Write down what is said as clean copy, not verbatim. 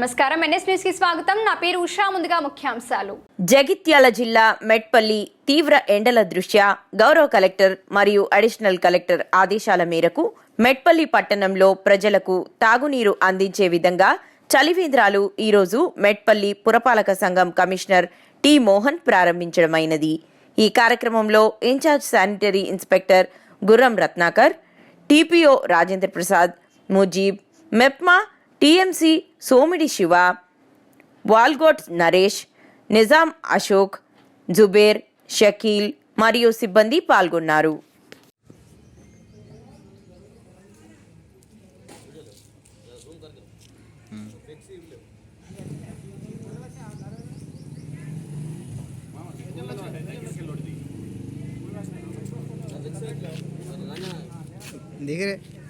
నమస్కారం NS news కి స్వాగతం. నా పేరు ఉషా. ముందుగా ముఖ్యాంశాలు. జగిత్యాల జిల్లా మెట్పల్లి తీవ్ర ఎండల దృష్ట్యా గౌరవ కలెక్టర్ మరియు అడిషనల్ కలెక్టర్ ఆదేశాల మేరకు మెట్పల్లి పట్టణంలో ప్రజలకు తాగునీరు అందించే విధంగా చలివేంద్రాలు ఈరోజు మెట్పల్లి పురపాలక సంఘం కమిషనర్ టి మోహన్ ప్రారంభించడమైనది. ఈ కార్యక్రమంలో ఇన్ఛార్జ్ శానిటరీ ఇన్స్పెక్టర్ గుర్రం రత్నాకర్, టిపిఓ రాజేంద్ర ప్రసాద్, ముజీబ్, మెప్మా టిఎంసి సోమిడి శివ, వాల్గోట్ నరేష్, నిజాం అశోక్, జుబేర్, షకీల్ మరియు సిబ్బంది పాల్గొన్నారు. दिख रहे